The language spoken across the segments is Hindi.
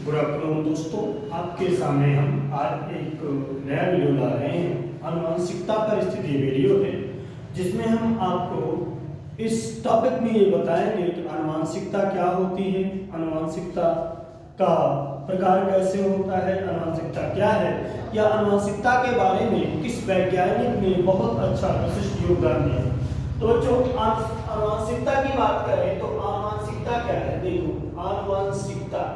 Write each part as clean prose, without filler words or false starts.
गुड आफ्टरनून दोस्तों, आपके सामने हम आज एक नया वीडियो ला रहे हैं। आनुवंशिकता पर स्थित ये वीडियो है जिसमें हम आपको इस टॉपिक में ये बताएंगे कि आनुवंशिकता क्या होती है, आनुवंशिकता का प्रकार कैसे होता है, आनुवंशिकता क्या है, या आनुवंशिकता के बारे में किस वैज्ञानिक ने बहुत अच्छा विशिष्ट योगदान दिया। तो जो आनुवंशिकता की बात करें तो आनुवंशिकता क्या है, देखो आनुवंशिकता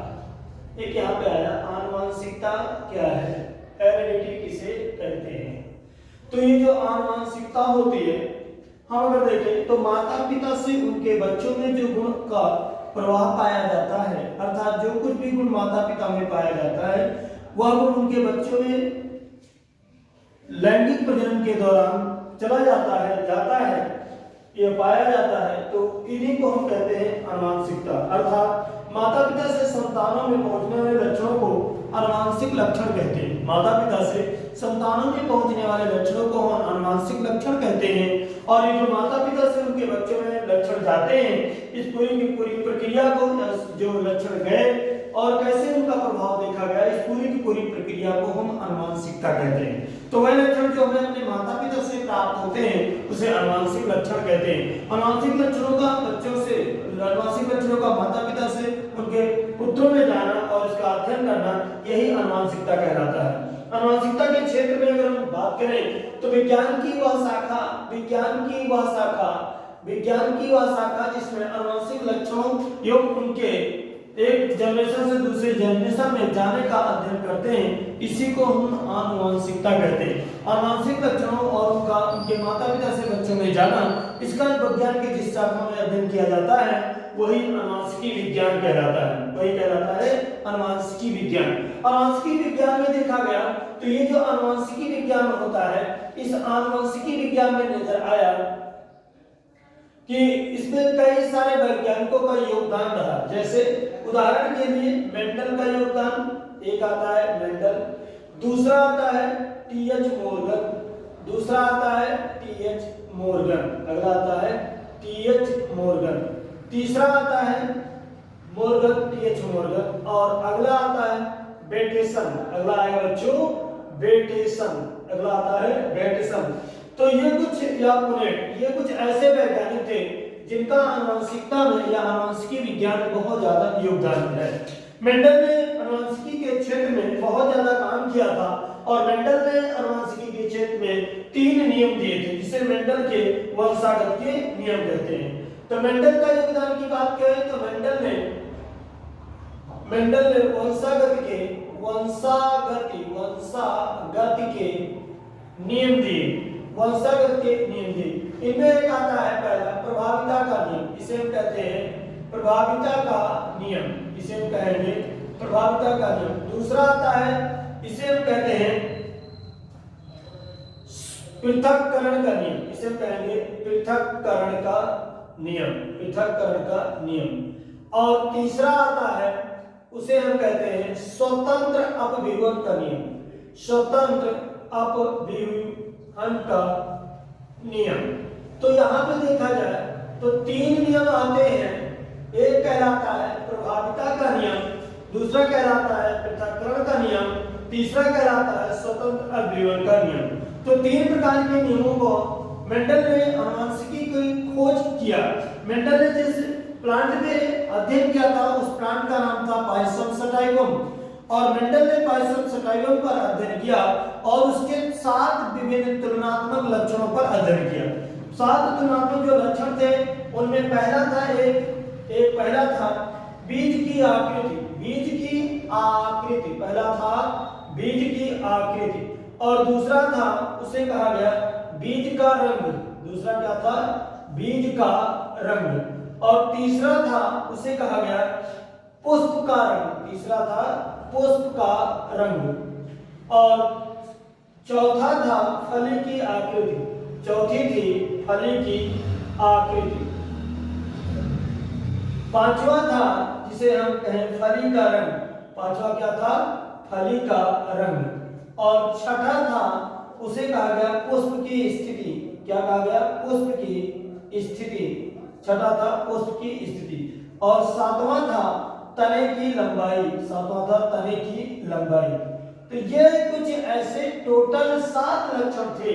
एक यहाँ पे आया, आनुवंशिकता क्या है, हेरेडिटी किसे कहते हैं। तो ये जो आनुवंशिकता होती है, हम अगर देखें तो माता पिता से उनके बच्चों में जो गुण का प्रवाह पाया जाता है, अर्थात जो कुछ भी गुण माता पिता में पाया जाता है वह गुण उनके बच्चों में लैंगिक प्रजनन के दौरान चला जाता है, ये पाया जाता है। तो इन्हीं को हम कहते हैं आनुवंशिकता, अर्थात माता पिता से संतानों में पहुंचने वाले लक्षणों को आनुवंशिक लक्षण कहते हैं। माता पिता से संतानों में पहुंचने वाले लक्षणों को हम आनुवंशिक लक्षण कहते हैं। और ये जो माता पिता से उनके बच्चों में लक्षण जाते हैं, इस पूरी की पूरी प्रक्रिया को, जो लक्षण गए और कैसे उनका प्रभाव देखा गया, इस पूरी की पूरी प्रक्रिया को हम आनुवंशिकता कहते हैं। तो वह लक्षण जो हमें अपने माता पिता से प्राप्त होते हैं उसे आनुवंशिक लक्षण कहते हैं। आनुवंशिक लक्षणों का बच्चों से, आनुवंशिक लक्षणों का माता पिता से उनके पुत्रों में जाना और इसका अध्ययन करना, यही आनुवंशिकता कहलाता है। आनुवंशिकता के क्षेत्र में अगर हम बात करें तो विज्ञान की वह शाखा जिसमें आनुवंशिक लक्षणों एवं उनके एक जनरेशन से दूसरे जनरेशन में जाने का अध्ययन करते हैं, इसी को हम आनुवंशिकता कहते हैं। आनुवंशिक लक्षणों और उनके माता पिता से बच्चों में जाना, इसका विज्ञान के जिस शाखा में अध्ययन किया जाता है वही आनुवंशिकी विज्ञान कहलाता है, वही कहलाता है आनुवंशिकी विज्ञान। आनुवंशिकी विज्ञान में देखा गया तो ये जो आनुवंशिकी विज्ञान होता है, इस आनुवंशिकी विज्ञान में नजर आया कि इसमें कई सारे वैज्ञानिकों का योगदान रहा। जैसे उदाहरण के लिए मेंडल का योगदान एक आता है, मेंडल, दूसरा आता है टीएच मॉर्गन, दूसरा आता है टीएच मॉर्गन, अगला आता है टीएच मॉर्गन, तीसरा आता है मॉर्गन, टीएच मॉर्गन, और अगला आता है बेटेसन, अगला आएगा बच्चों बेटेसन, अगला आता है बेटेसन। तो ये कुछ ये कुछ ऐसे वैज्ञानिक थे जिनका आनुवंशिकता में या आनुवंशिकी विज्ञान में बहुत ज्यादा योगदान है। मेंडल ने आनुवंशिकी के क्षेत्र में बहुत ज्यादा काम किया था और मेंडल ने आनुवंशिकी के क्षेत्र में 3 नियम दिए थे जिसे मेंडल के वंशागत के नियम कहते हैं। तो मेंडल का योगदान की बात करें तो मेंडल ने वंशागत के नियम दिए। इनमें एक आता है पहला प्रभाविता का नियम, इसे हम कहते हैं प्रभाविता का नियम, इसे हम कहेंगे प्रभाविता का नियम। दूसरा आता है, इसे हम कहते हैं पृथक्करण का नियम, इसे हम कहेंगे पृथक्करण का नियम, पृथक्करण का नियम। और तीसरा आता है, उसे हम कहते हैं स्वतंत्र अपव्यूहन का नियम, स्वतंत्र अपव्यूहन का नियम। तो यहाँ पे देखा जाए तो 3 नियम आते हैं। एक कहलाता है प्रभाविता का नियम, दूसरा कहलाता है पृथक्करण का नियम, तीसरा कहलाता है स्वतंत्र अपव्यूहन का नियम। तो 3 प्रकार के नियमों को मेंडल ने आनुवंशिकी की खोज किया। मेंडल ने जिस प्लांट में अध्ययन किया था उस प्लांट का नाम था पायसम सटाइवम, और मेंडल ने पायसम सटाइवम पर अध्ययन किया और उसके 7 विभिन्न तुलनात्मक लक्षणों पर अध्ययन किया। 7 तुलनात्मक जो लक्षण थे उनमें पहला था बीज की आकृति, पहला था बीज की आकृति, और दूसरा था, उसे कहा गया बीज का रंग, दूसरा क्या था, बीज का रंग, और तीसरा था, उसे कहा गया पुष्प का रंग, तीसरा था पुष्प का रंग, और चौथा था फली की आकृति, चौथी थी फली की आकृति, पांचवा था जिसे हम कहें फली का रंग, पांचवा क्या था, फली का रंग, और छठा था, उसे कहा गया पुष्प की स्थिति, क्या कहा गया, पुष्प की स्थिति, छठा था पुष्प की स्थिति, और सातवां था तने की लंबाई, सातवां था तने की लंबाई। तो ये कुछ ऐसे टोटल 7 लक्षण थे।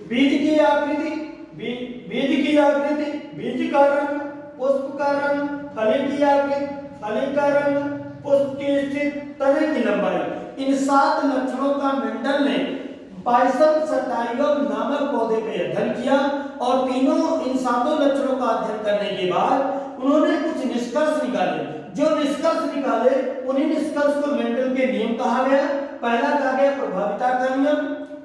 बीज की आकृति, बीज की आकृति, बीज का रंग, पुष्प का रंग, फली की आकृति, फली का रंग, पुष्प की स्थिति, तने की लंबाई। इन 7 लक्षणों का मेंडल ने पाइसम सटाइगम नामक पौधे पे अध्ययन किया और तीनों इन 7 लक्षणों का अध्ययन करने के बाद उन्होंने कुछ निष्कर्ष निकाले। जो निष्कर्ष निकाले उन्हीं निष्कर्ष को मेंडल के नियम कहा गया। पहला कहा गया प्रभाविता का नियम,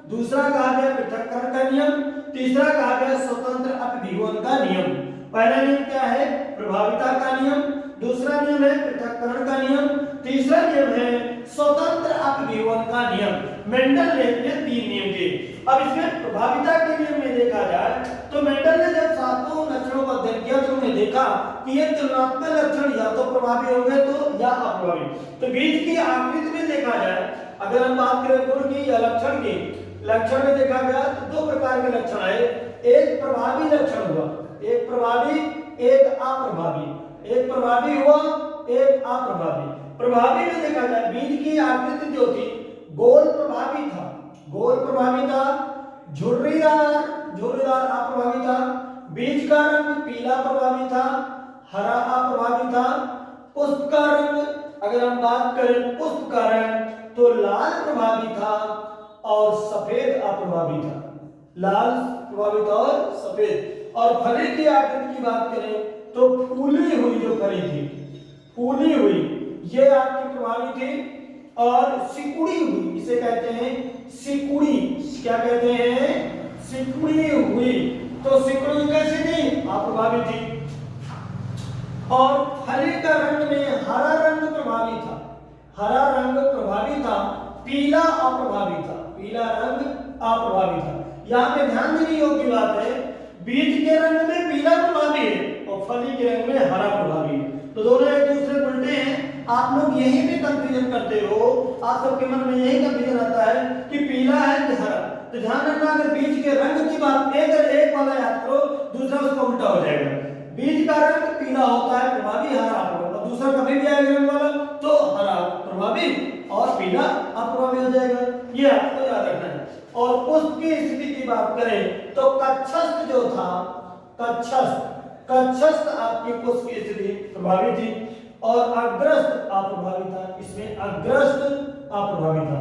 दूसरा कहा गया पृथक्करण का नियम, तीसरा कहा गया स्वतंत्र अपव्यूहन का नियम। पहला नियम क्या है? प्रभाविता का नियम, दूसरा नियम है पृथक्करण का नियम, तीसरा नियम है स्वतंत्र अपव्यूहन का नियम। मेंडल ने ये 3 नियम दिए। अब इसमें प्रभाविता के नियम में देखा जाए तो मेंडल ने जब 7 लक्षणों का अध्ययन किया तो उन्होंने देखा कि ये तुलनात्मक लक्षण या तो प्रभावी होंगे तो या अप्रभावी। तो बीज की आकृति में देखा जाए, अगर हम बात करें गुण की या लक्षण की, लक्षण में देखा गया तो 2 प्रकार के लक्षण आए। एक प्रभावी लक्षण हुआ, एक प्रभावी, एक अप्रभावी। एक प्रभावी हुआ, एक अप्रभावी। प्रभावी में देखा जाए बीज की आकृति जो थी गोल प्रभावी था, गोल प्रभावी था, झुर्रीदार अप्रभावी था। बीज का रंग पीला प्रभावी था, हरा अप्रभावी था। पुष्प का रंग, अगर हम बात करें पुष्प का रंग तो लाल प्रभावी था और सफेद अप्रभावी था, लाल प्रभावी था और सफेद। और फली की आकृति की बात करें तो फूली हुई जो फली थी, फूली हुई, ये आपकी प्रभावी थी। और सिकुड़ी हुई, इसे कहते हैं सिकुड़ी, क्या कहते हैं? सिकुड़ी हुई। तो सिकुड़ी कैसी थी? अप्रभावी थी। और फली का रंग में हरा रंग प्रभावी था, हरा रंग प्रभावी था, पीला अप्रभावी था, पीला रंग अप्रभावी था। यहाँ पे ध्यान देने योग्य बात है, बीज के रंग में पीला प्रभावी है और फली के रंग में हरा प्रभावी है। तो दोनों एक दूसरे उल्टे हैं। आप लोग यही भी कंफ्यूजन करते हो, आप सबके मन में यही कंफ्यूजन आता है कि पीला है कि हरा। तो ध्यान रखना, अगर बीज के रंग की बात एक वाला याद करो, दूसरा उसका उल्टा हो जाएगा। बीज का रंग पीला होता है प्रभावी, हरा अप्रभावी। दूसरा कभी भी आएगा रंग वाला तो हरा प्रभावी और पीला अप्रभावी हो जाएगा। ये आपको याद रखना है। और पुष्प की स्थिति की बात करें तो कक्षस्थ जो था, कक्षस्थ आपकी पुष्प की स्थिति प्रभावी थी और अग्रस्त अप्रभावी था। इसमें अग्रस्त अप्रभावी था।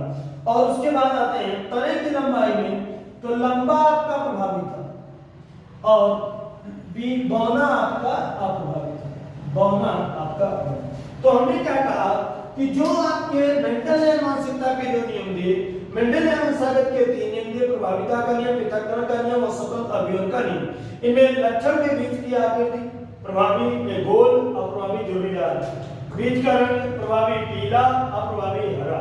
और उसके बाद आते हैं तने की लंबाई में, तो लंबा आपका प्रभावी था और बौना आपका अप्रभावी था, बौना आपका अप्रभावी। तो हमने क्या कहा कि जो आपके मेंडल ने मानसिकता के जो नियम दिए, मेंडल ने अंशागत के 3 नियम दिए, प्रभाविता का नियम, पृथक्करण का नियम और स्वतंत्र अपव्यूहन का नियम। इनमें लक्षण के बीच की आकृति प्रभावी में गोल, अप्रभावी झुर्रीदार। बीज का रंग प्रभावी पीला, अप्रभावी हरा।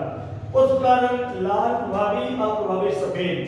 पुष्प का रंग लाल, प्रभावी अप्रभावी सफेद।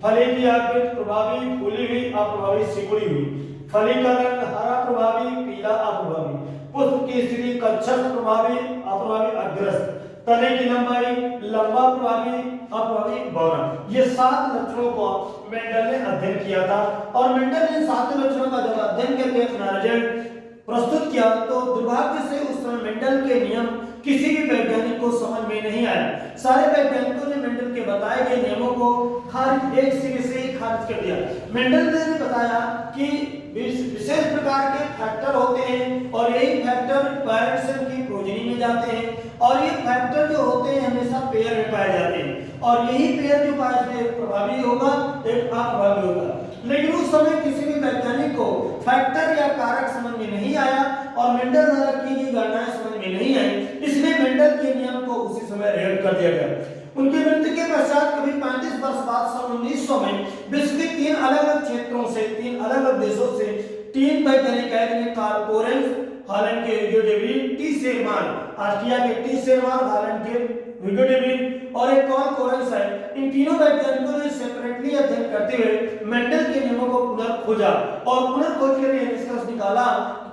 फली की आकृति प्रभावी फूली हुई, अप्रभावी सिकुड़ी हुई। फली का रंग हरा प्रभावी, पीला अप्रभावी। पुष्प की स्थिति कक्षस्थ प्रभावी, अप्रभावी अग्रस्त। तने की लंबाई लंबा प्रभावी, अप्रभावी बौना। ये 7 लक्षणों को मेंडल ने अध्ययन किया था और मेंडल ने 7 लक्षणों का जब अध्ययन करके अपना रिजल्ट प्रस्तुत किया तो दुर्भाग्य से उस समय मेंडल के नियम किसी भी वैज्ञानिक को समझ में नहीं आया। सारे वैज्ञानिकों ने मेंडल के बताए गए नियमों को खारिज, एक सिरे से ही खारिज कर दिया। मेंडल ने बताया कि विशेष प्रकार के फैक्टर होते हैं और यही फैक्टर पैरेंट्स की प्रोजेनी में जाते हैं और ये फैक्टर जो होते हैं हमेशा पेयर में पाए जाते हैं और यही पेयर जो पाए जाते हैं प्रभावी होगा, एक अप्रभावी होगा। लेकिन उस समय किसी भी वैज्ञानिक को फैक्टर या कारक समझ में नहीं आया और मेंडल द्वारा की गई गणनाएं समझ में नहीं आई, इसलिए मेंडल के नियम को उसी समय रद्द कर दिया गया। उनकी मृत्यु के पश्चात कभी 35 वर्ष बाद सन 1900 में विश्व के 3 अलग-अलग क्षेत्रों से, 3 अलग-अलग देशों से 3 वैज्ञानिक आए जिन्हें कार्ल कोरेंज, हॉलैंड के Hugo de Vries, T Sherman, Austria के टी शेरमान, हॉलैंड के ह्यूगो डे व्रीन और एक कार्ल कोरेंज है। इन तीनों वैज्ञानिकों ने सेपरेटली अध्ययन करते हुए मेंडल के नियमों को पुनर्खोजा और पुनर्खोज कर यह निष्कर्ष निकाला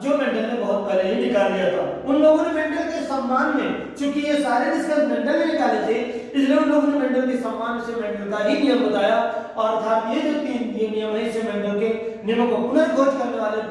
जो मेंडल ने बहुत पहले ही निकाल लिया था। उन लोगों ने मेंडल के सम्मान में, चूंकि ये सारे निष्कर्ष मेंडल ने निकाले थे, इसलिए उन लोगों ने मेंडल के सम्मान से मेंडल का ही नियम बताया और अर्थात ये जो 3 नियम है इसे मेंडल के नियमों को पुनर्खोज करने वाले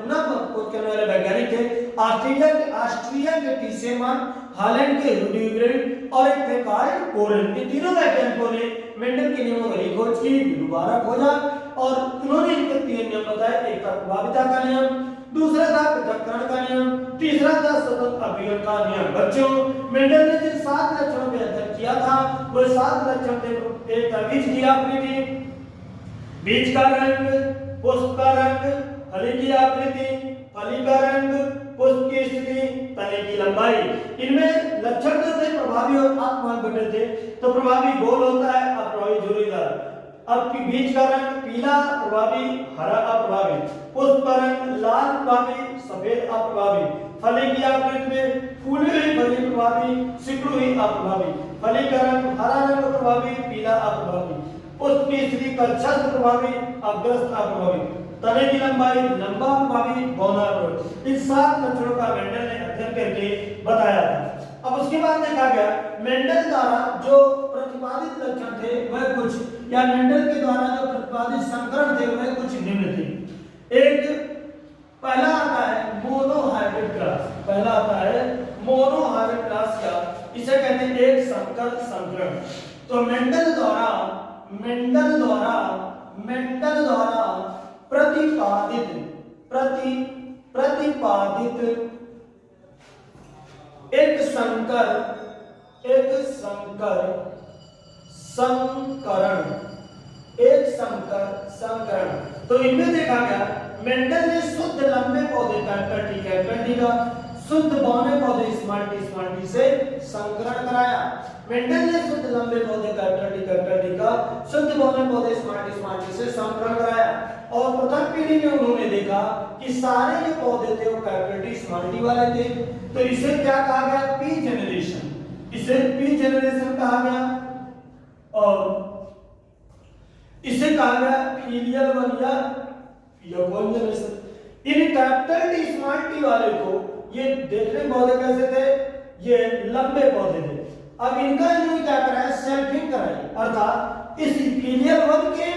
वैज्ञानिक थे ऑस्ट्रिया के टीसेमन, हॉलैंड के रूडीग्रेड और एक थे कार्ल कोरन। इन तीनों वैज्ञानिकों ने मेंडल के नियमों की खोज की, दोबारा खोजा और उन्होंने इनके तीन नियम बताए। एक था प्रभाविता का नियम, दूसरा था पृथक्करण का नियम, तीसरा था स्वतंत्र अभियोग का नियम। बच्चों, मेंडल ने जिन 7 लक्षणों पे अध्ययन किया था वो 7 लक्षण थे। एक था बीज की आकृति, बीज का रंग, पुष्प का रंग, फली की आकृति, फली का रंग, पुष्प की स्थिति, तने की लंबाई। इनमें लक्षण जो थे प्रभावी और अप्रभावी बटे थे। तो प्रभावी गोल होता है, अप्रभावी झुर्रीदार। अब की बीज का रंग पीला प्रभावी, हरा अप्रभावी, पुष्प का रंग लाल प्रभावी, सफेद अप्रभावी, फली की आकृति में फूली हुई फली प्रभावी, सिकुड़ी हुई अप्रभावी, फली का रंग हरा रंग प्रभावी, पीला अप्रभावी, पुष्प की स्थिति कक्षस्थ प्रभावी, अग्रस्थ अप्रभावी, तने की लंबाई लंबा प्रभावी, बौना प्रभावी। इन 7 लक्षणों का मेंडल ने अध्ययन करके बताया था। अब उसके बाद देखा गया मेंडल द्वारा जो प्रतिपादित लक्षण थे वह कुछ, या मेंडल के द्वारा जो प्रतिपादित संकरण थे वह कुछ निम्न थे। एक पहला आता है मोनोहाइब्रिड क्रॉस। पहला आता है मोनोहाइब्रिड क्रॉस, क्या इसे कहते हैं एक संकर संकरण। तो मेंडल द्वारा प्रतिपादित एक संकर संकरण। तो इनमें देखा गया मेंडल ने शुद्ध लंबे पौधे कैपिटल का शुद्ध बौने पौधे स्मॉल टी से संकरण कराया। मेंडल ने शुद्ध लंबे पौधे कैपिटल टी का शुद्ध बौने पौधे स्मॉल टी से संकरण कराया। और प्रथम पीढ़ी में उन्होंने देखा कि सारे जो पौधे थे वो कैपिटल टी स्मॉल टी वाले थे। तो इसे क्या कहा गया? P generation. इसे पी जनरेशन कहा गया और इसे कहा गया फीलियल वन या यौवन generation. In capital T small T वाले को ये देखने पौधे कैसे थे? ये लंबे पौधे थे। अब इनका इन्होंने क्या कराया? सेल्फिंग कराई, अर्थात इस फीलियल वन के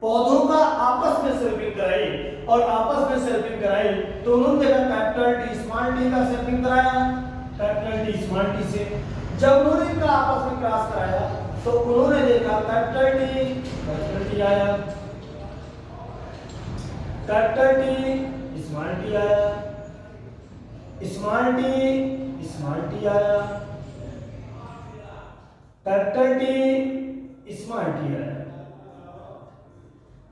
पौधों का आपस में सेल्फिंग कराई। और आपस में सेल्फिंग कराई तो उन्होंने देखा कैपिटल टी स्मॉल टी का सेल्फिंग कराया कैपिटल टी स्मॉल टी से। जब उन्होंने इनका आपस में क्रॉस कराया तो उन्होंने देखा कैपिटल टी आया, कैपिटल टी स्मॉल टी आया, स्मॉल टी आया, कैपिटल टी स्मॉल टी आया।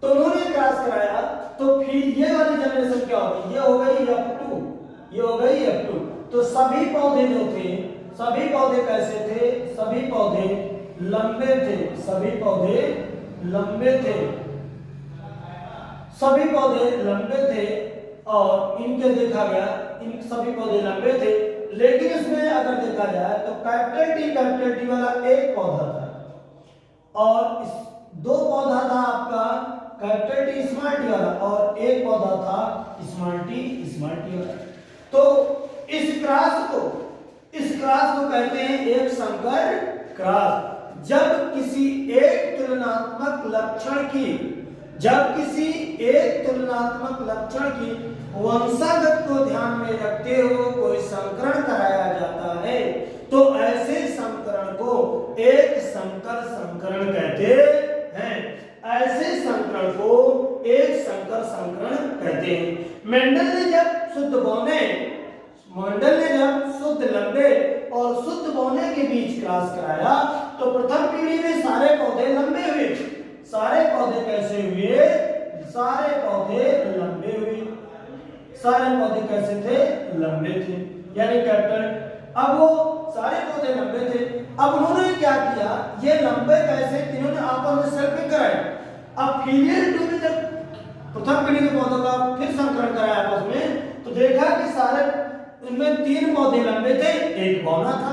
तो उन्होंने क्रॉस कराया तो फिर ये वाली जनरेशन क्या होगी? ये हो गई F2, ये हो गई F2। तो सभी पौधे जो थे, सभी पौधे कैसे थे? सभी पौधे लंबे थे, सभी पौधे लंबे थे, सभी पौधे लंबे थे। और इनके देखा गया इन सभी पौधे लंबे थे, लेकिन इसमें अगर देखा जाए तो कैपिटल टी वाला एक पौधा था और इस दो पौधा था आपका कैपिटल टी स्मॉल टी वाला और एक पौधा था स्मॉल टी वाला। तो इस क्रॉस को कहते हैं एक संकर क्रॉस। जब किसी एक तुलनात्मक लक्षण की वंशागत को ध्यान में रखते हुए कोई संकरण कराया जाता है तो ऐसे संकरण को एक संकर संकरण कहते हैं। ऐसे संकरण को एक संकर संकरण कहते हैं। मेंडल ने जब शुद्ध लंबे और शुद्ध बौने के बीच क्रॉस कराया तो प्रथम पीढ़ी में सारे पौधे लंबे हुए। सारे पौधे कैसे हुए? सारे पौधे लंबे हुए। सारे पौधे कैसे थे? लंबे थे, यानी कैपिटल। अब वो सारे पौधे लंबे थे। अब उन्होंने क्या किया? ये लंबे कैसे? इन्होंने आपस में सेल्फिंग कराई। अब फीलियल 2 में जब प्रथम पीढ़ी के पौधों का फिर संकरण कराया आपस में तो देखा कि सारे इनमें 3 पौधे लंबे थे, एक बौना था।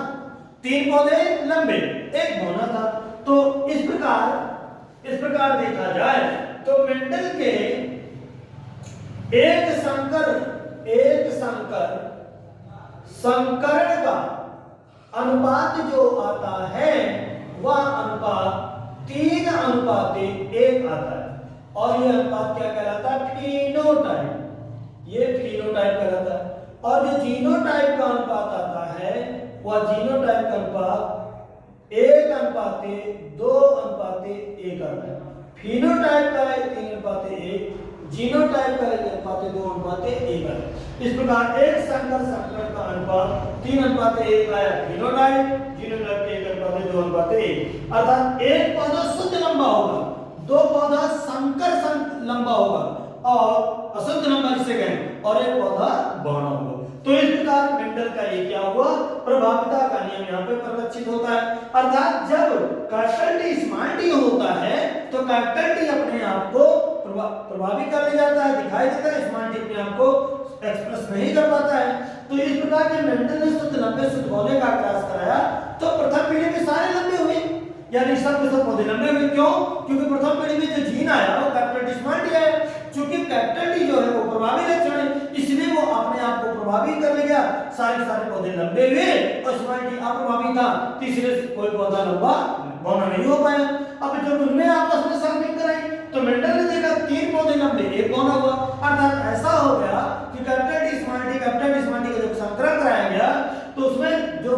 3 पौधे लंबे, एक बौना था। तो इस प्रकार देखा जाए तो मेंडल के एक संकरण का अनुपात जो आता है वह अनुपात 3:1 आता है। और यह अनुपात क्या कहलाता है? फिनोटाइप। ये फिनोटाइप कहलाता है। और जो जीनोटाइप का अनुपात आता है वह जीनोटाइप का अनुपात 1:2:1 आता है। फिनोटाइप का है 3:1, जीनोटाइप का है 1:2:1 आता है। इस प्रकार एक संकर संकरण का अनुपात 3:1 आया फिनोटाइप, जीनोटाइप 1:2:1, अर्थात एक पौधा शुद्ध लंबा होगा, दो पौधा संकर लंबा होगा और अशुद्ध लंबा जिसे कहें, और एक पौधा बौना होगा। तो इस प्रकार मेंडल का ये क्या हुआ, प्रभाविता का नियम यहाँ पे परिलक्षित होता है। अर्थात जब कैपिटल टी स्मॉल टी होता है तो कैपिटल टी अपने आप को प्रभावित कर ले जाता है, दिखाई देता है, स्मॉल टी अपने आप को एक्सप्रेस नहीं कर पाता है। तो इस प्रकार जब मेंडल ने शुद्ध लंबे शुद्ध बौने का अभ्यास कराया तो प्रथम पीढ़ी में सारे लंबे हुए, यानी सब के सब पौधे लंबे हुए। क्यों? क्योंकि प्रथम पीढ़ी में जो जीन आया वो कैपिटल टी स्मॉल टी आया। चूंकि कैपिटल टी जो है वो प्रभावी लक्षण है, इसलिए वो अपने आप को प्रभावित कर ले गया, सारे पौधे लंबे हुए और स्मॉल टी अप्रभावी था, तीसरे कोई पौधा लंबा बौना नहीं हो पाया। अब जब उनमें आपस में सैंपलिंग कराई तो मेंडल ने देखा 3 पौधे लंबे, 1 बौना हुआ। अर्थात ऐसा हो गया कि कैपिटल टी स्मॉल टी का जब संकरण कराया गया तो उसमें जो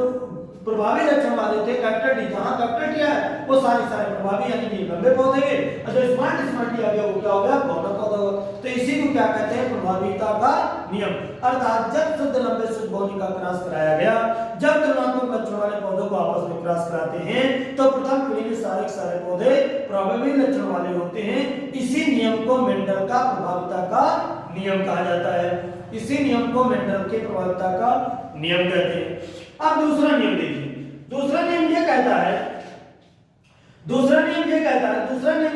प्रभावी लक्षण वाले थे कैपिटल टी, जहां कैपिटल टी है वो सारे प्रभावी यानी कि लंबे पौधे हुए, और जो स्मॉल टी आ गया वो क्या हो गया, बौना पौधा हुआ। तो इसी को क्या कहते हैं, प्रभावीता का नियम। अर्थात जब शुद्ध लंबे शुद्ध बौने का क्रॉस कराया गया, जब तुलनात्मक लक्षण वाले पौधों को आपस में क्रॉस कराते हैं तो प्रथम पीढ़ी में सारे पौधे प्रभावी लक्षण वाले होते हैं। इसी नियम को मेंडल का प्रभाविता का नियम कहा जाता है। इसी नियम को मेंडल के प्रभाविता का नियम कहते हैं। अब दूसरा नियम देखिए, दूसरा नियम ये कहता है, दूसरा नियम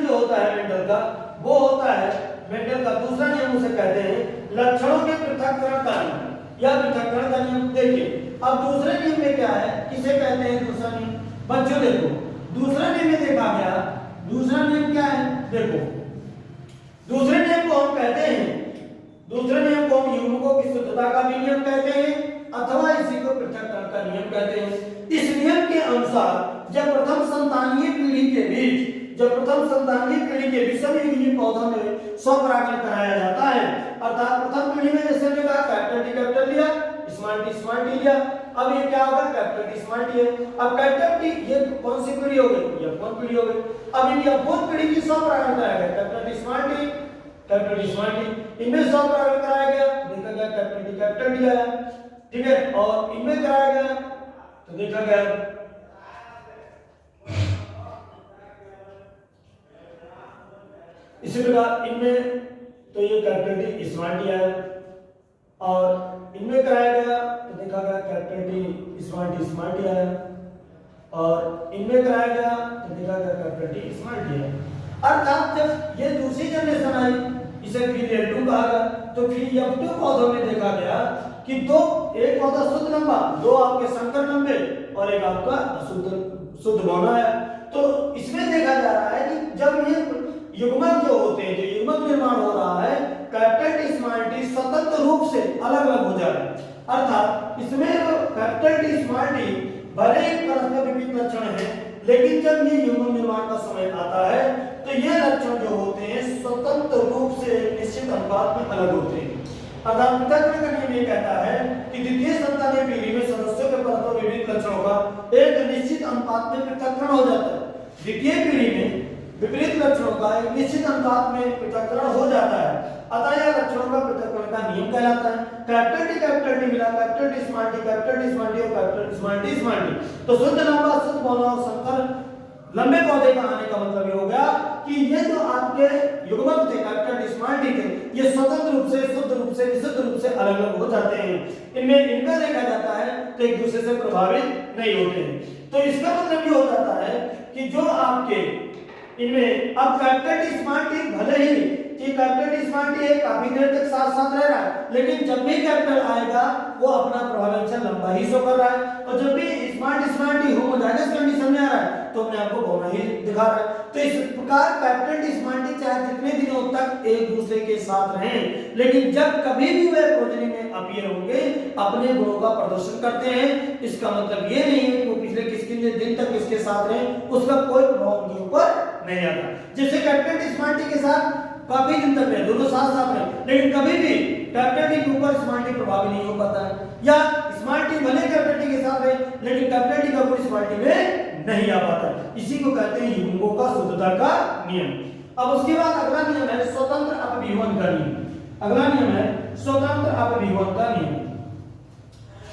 जो होता है मेंडल का, वो होता है मेंडल का दूसरा नियम उसे कहते हैं लक्षणों के पृथक्करण का नियम या पृथक्करण का नियम। देखिए अब दूसरे नियम में क्या है, किसे कहते हैं दूसरा नियम? बच्चों देखो दूसरा नियम में देखा गया, दूसरा नियम क्या है, देखो दूसरे नियम को हम कहते हैं, दूसरे नियम को हम युग्मकों की शुद्धता का भी नियम कहते हैं अथवा इसी को पृथक्करण का नियम कहते हैं। इस नियम के अनुसार जब प्रथम संतानीय पीढ़ी के बीच सभी युग्मी पौधों में स्वपरागण कराया जाता है, अर्थात प्रथम पीढ़ी में जैसे मैंने कहा कैपिटल लिया, स्मॉल टी लिया, अब ये क्या होगा, कैपिटल टी स्मॉल टी है। अब कैपिटल टी ये कौन सी पीढ़ी हो गई, ये फोर्थ पीढ़ी हो गई। अब इन फोर्थ पीढ़ी की स्वपरागण कराया गया, कैपिटल टी स्मॉल टी, इनमें स्वपरागण कराया गया, देखा गया कैपिटल टी आया, ठीक है, और इनमें कराया गया तो देखा गया इसी प्रकार इनमें तो ये कैपिटल टी स्मॉल टी आया, और इनमें कराया गया तो देखा गया कैपिटल टी स्मॉल टी आया, और इनमें कराया गया तो देखा गया कैपिटल टी स्मॉल टी आया। अर्थात जब ये दूसरी जनरेशन आई, इसे फिर L2 कहा गया, तो फिर F2 पौधों में देखा गया कि एक पौधा शुद्ध लंबा, 2 आपके संकर लंबे और एक आपका शुद्ध बौना है। तो इसमें देखा जा रहा है कि जब ये युग्मक जो होते हैं, जो युग्मक निर्माण हो रहा है, कैपिटल टी स्मॉल टी स्वतंत्र रूप से अलग अलग हो जा रहा है। अर्थात इसमें कैपिटल टी स्मॉल टी भले ही परस्पर विपरीत लक्षण है, लेकिन जब ये युग्मक निर्माण का समय आता है तो ये लक्षण जो होते हैं स्वतंत्र रूप से एक निश्चित अनुपात में अलग होते हैं। अर्थात पृथक्करण का नियम ये कहता है कि द्वितीय संतानीय पीढ़ी में सदस्यों के परस्पर विपरीत लक्षणों का एक निश्चित अनुपात में पृथक्करण हो जाता है। द्वितीय पीढ़ी में विपरीत लक्षणों का एक निश्चित अनुपात में पृथक्करण हो जाता है, अतः यह लक्षणों का पृथक्करण का नियम कहलाता है। कैपिटल टी मिला, कैपिटल टी स्मॉल टी और कैपिटल टी स्मॉल टी, तो शुद्ध लंबा शुद्ध बौना और संकर लंबे पौधे का आने का मतलब ये हो गया कि ये जो आपके युग्मक थे कैपिटल टी स्मॉल टी थे, ये स्वतंत्र रूप से, शुद्ध रूप से, विशुद्ध रूप से अलग अलग हो जाते हैं। इनका देखा जाता है तो एक दूसरे से प्रभावित नहीं होते हैं। तो इसका मतलब ये हो जाता है कि जो आपके इनमें अब कैपिटल टी स्मॉल टी भले ही कि कैपिटल टी स्मॉल टी काफी देर तक साथ रह रहा है, लेकिन जब भी कैपिटल आएगा वो अपना प्रभावी लंबा ही शो कर रहा है, और जब भी स्मॉल टी होमोजाइगस कंडीशन में आ रहा है तो अपने आप को बौना ही दिखा रहा है। तो इस प्रकार कैपिटल टी स्मॉल टी चाहे कितने दिनों तक एक दूसरे के साथ रहें, लेकिन जब कभी भी वे प्रोजेनी में अपीयर होंगे अपने गुणों का प्रदर्शन करते हैं। इसका मतलब ये नहीं है कि वो पिछले कितने दिन तक इसके साथ रहे, उसका कोई प्रभाव उनके ऊपर नहीं आता। जैसे कैपिटल टी स्मॉल टी के साथ काफी दिन तक रहे, दोनों साथ रहे, लेकिन कभी भी कैपिटल टी के ऊपर स्मॉल टी प्रभावी नहीं हो पाता है, या स्मॉल टी भले कैपिटल टी के साथ रहे लेकिन कैपिटल टी का गुण स्मॉल टी में नहीं आ पाता है। इसी को कहते हैं युग्मकों का शुद्धता का नियम। अब उसके बाद अगला नियम है स्वतंत्र अपव्यूहन का नियम। अगला नियम है स्वतंत्र अपव्यूहन का नियम।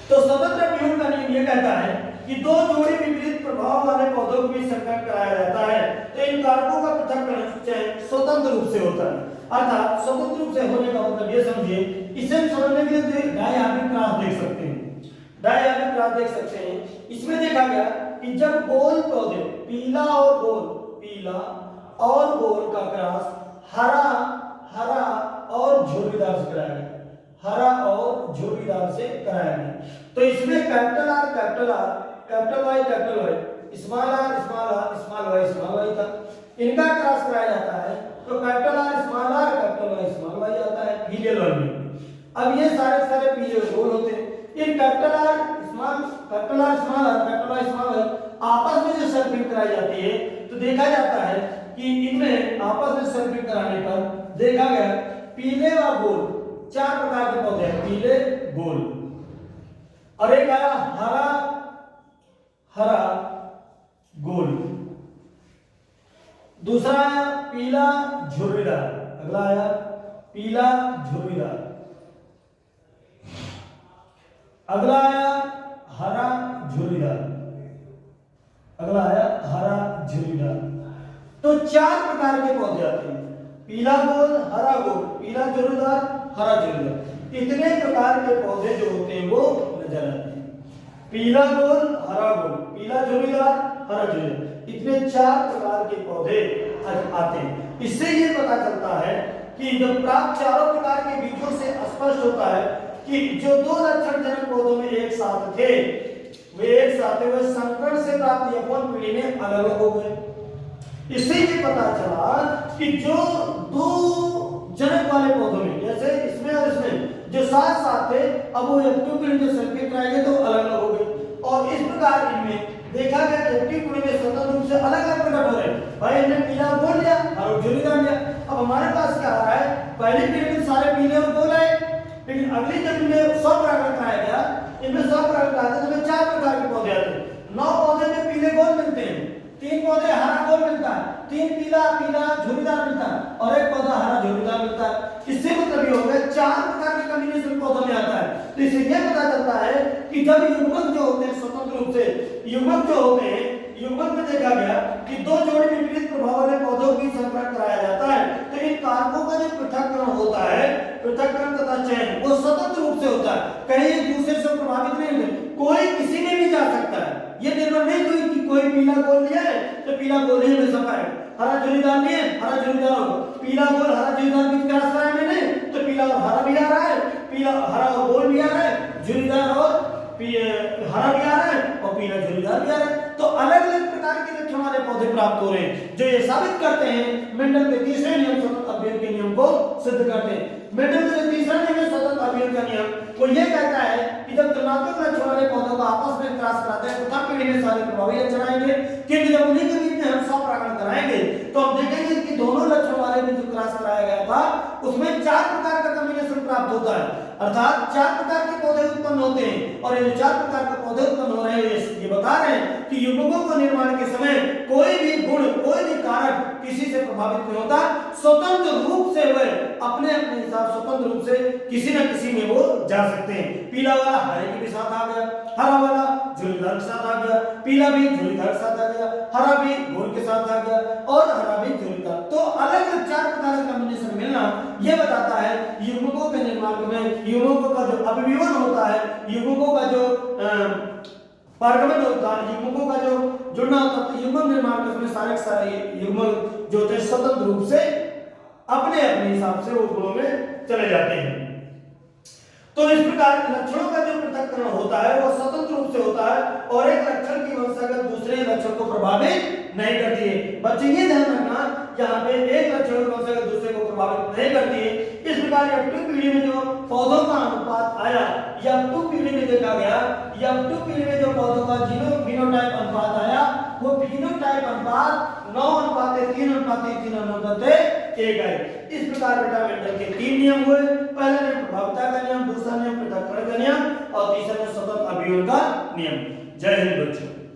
तो स्वतंत्र अपव्यूहन का नियम यह कहता है कि दो जोड़े विपरीत प्रभाव वाले पौधों को भी संकरण कराया जाता है तो इन कारकों का पृथक्करण स्वतंत्र रूप से होता है। अर्थात स्वतंत्र रूप से होने का मतलब ये समझिए, इसे समझने के लिए डायहार्मिक क्रॉस देख सकते हैं। डायहार्मिक क्रॉस देख सकते हैं। इसमें देखा गया कि जब गोल पौधे पीला और गोल का क्रॉस हरा और झुर्रीदार से कराया गया, हरा और झुर्रीदार से कराया गया, तो इसमें capital R, capital Y, small r y था। इनका क्रॉस कराया जाता है तो कैपिटल आर, स्मॉल वाई आता है फीलियल वर्ग में। अब ये सारे पीले गोल होते हैं। इन कैपिटल आर, स्मॉल वाई आपस में जो सर्किल कराई जाती है तो देखा जाता है कि इनमें आपस में सर्किल कराने पर देखा गया पीले व गोल चार प्रकार के पौधे हैं, पीले गोल, और एक आया हरा गोल, दूसरा आया पीला झुर्रीदार, अगला आया पीला झुर्रीदार, अगला आया हरा झुर्रीदार, अगला आया हरा झुर्रीदार। तो चार प्रकार के पौधे आते हैं, पीला गोल, हरा गोल, पीला झुर्रीदार, हरा झुर्रीदार। इतने प्रकार के पौधे जो होते हैं वो नजर आते हैं। पीला गोल, हरा गोल, पीला झुर्रीदार, हरा झुर्रीदार, इतने चार प्रकार के पौधे आते हैं। इससे ये पता चलता है कि जब प्राप्त चारों प्रकार के बीजों से स्पष्ट होता है कि जो दो लक्षण जनक पौधों में एक साथ थे वे संकरण से प्राप्त यौवन पीढ़ी में अलग अलग हो गए। इससे ये पता चला कि जो दो जनक वाले पौधों में जैसे इसमें और इसमें जो साथ साथ थे अब वो एक्टिव पीढ़ी में सर्किट कराएंगे तो अलग अलग हो गए। और इस प्रकार इनमें देखा गया एक्टिव पीढ़ी में स्वतंत्र रूप से अलग अलग प्रकट हो रहे हैं। भाई हमने पीला गोल लिया और झुर्रीदार लिया। अब हमारे पास क्या आ रहा है, पहली पीढ़ी में सारे पीले और गोल आए, लेकिन अगली जमीन में 100 परागण कराया गया, इनमें 100 परागण कराते हैं तो चार प्रकार के पौधे आते हैं। 9 पौधे में पीले गोल मिलते हैं, 3 पौधे हरा गोल मिलता है, 3 पीला झुर्रीदार मिलता है और 1 पौधा हरा झुर्रीदार मिलता है। इससे मतलब ये हो गया 4 प्रकार के कॉम्बिनेशन पौधों में आता है। तो इससे यह पता चलता है कि जब युग्मक जो होते हैं स्वतंत्र रूप से युग्मक में देखा गया कि दो जोड़े विपरीत प्रभाव वाले पौधों की संकरण कराया जाता है तो इन कारकों का जो पृथक्करण होता है, पृथक्करण तथा चयन वो स्वतंत्र रूप से होता है, कहीं एक दूसरे से प्रभावित नहीं होते। कोई किसी में भी जा सकता है, ये निर्भर नहीं कोई कि कोई पीला गोल लिया है तो पीला गोल ही में सफा है, हरा झुर्रीदार लिए हरा झुर्रीदार हो, पीला गोल हरा झुर्रीदार बीच क्रॉस कराया मैंने तो पीला और हरा भी आ रहा है, पीला हरा और गोल भी आ रहा है, झुर्रीदार और हरा भी आ रहा है और पीला झुर्रीदार भी आ रहा है। तो अलग अलग प्रकार के लक्षण वाले पौधे प्राप्त हो रहे हैं जो ये साबित करते हैं मेंडल के तीसरे नियम स्वतंत्र अपव्यय के नियम को सिद्ध करते हैं। मेंडल का तीसरा नियम है स्वतंत्र अपव्यय का नियम, वो ये कहता है कि जब तुलनात्मक लक्षण वाले पौधों को आपस में क्रॉस कराते हैं तो तब पीढ़ी में सारे प्रभावी लक्षण आएंगे, क्योंकि जब उन्हीं के बीच में हम 100 परागण कराएंगे तो हम देखेंगे कि दोनों लक्षण वाले में जो क्रॉस कराया गया था उसमें 4 प्रकार का कॉम्बिनेशन प्राप्त होता है, अर्थात 4 प्रकार के पौधे उत्पन्न होते हैं। और ये 4 प्रकार के पौधे उत्पन्न हो रहे हैं ये बता रहे हैं कि युग्मकों को निर्माण के समय कोई भी गुण कोई भी कारक किसी से प्रभावित नहीं होता, स्वतंत्र रूप से वे अपने अपने हिसाब स्वतंत्र रूप से किसी न किसी में वो जा सकते हैं। पीला वाला हरे के साथ आ गया, हरा वाला झुर्रीदार के साथ आ गया, पीला भी झुर्रीदार के साथ आ गया, हरा भी गोल के साथ आ गया और हरा भी झुर्रीदार। तो अलग अलग 4 प्रकार का कॉम्बिनेशन मिलना यह बताता है युग्मकों के निर्माण में युग्मकों का जो अपव्यूहन होता है, युग्मकों का जो पारगमन होता है, युग्मकों का जो जुड़ना होता है, युग्मक निर्माण के उसमें सारे युग्मक जो होते हैं स्वतंत्र रूप से अपने अपने हिसाब से वो गुणों में चले जाते हैं। तो इस प्रकार लक्षणों का जो पृथक्करण होता है वो स्वतंत्र रूप से होता है और एक लक्षण की वंशागत दूसरे लक्षण को प्रभावित नहीं करती है। बच्चे ये ध्यान रखना यहाँ पे एक लक्षण की वंशागत दूसरे को प्रभावित नहीं करती है। इस प्रकार F2 पीढ़ी में जो पौधों का अनुपात आया, F2 पीढ़ी में देखा गया, F2 पीढ़ी में जो पौधों का जीनोफिनोटाइप अनुपात आया वो फिनोटाइप अनुपात 9:3:3:3:1 है। इस प्रकार बेटा मेंडल के 3 नियम हुए। पहला नियम प्रभावता का नियम, दूसरा नियम पृथक्करण का नियम और तीसरा नियम सतत अवयव का नियम। जय हिंद बच्चों।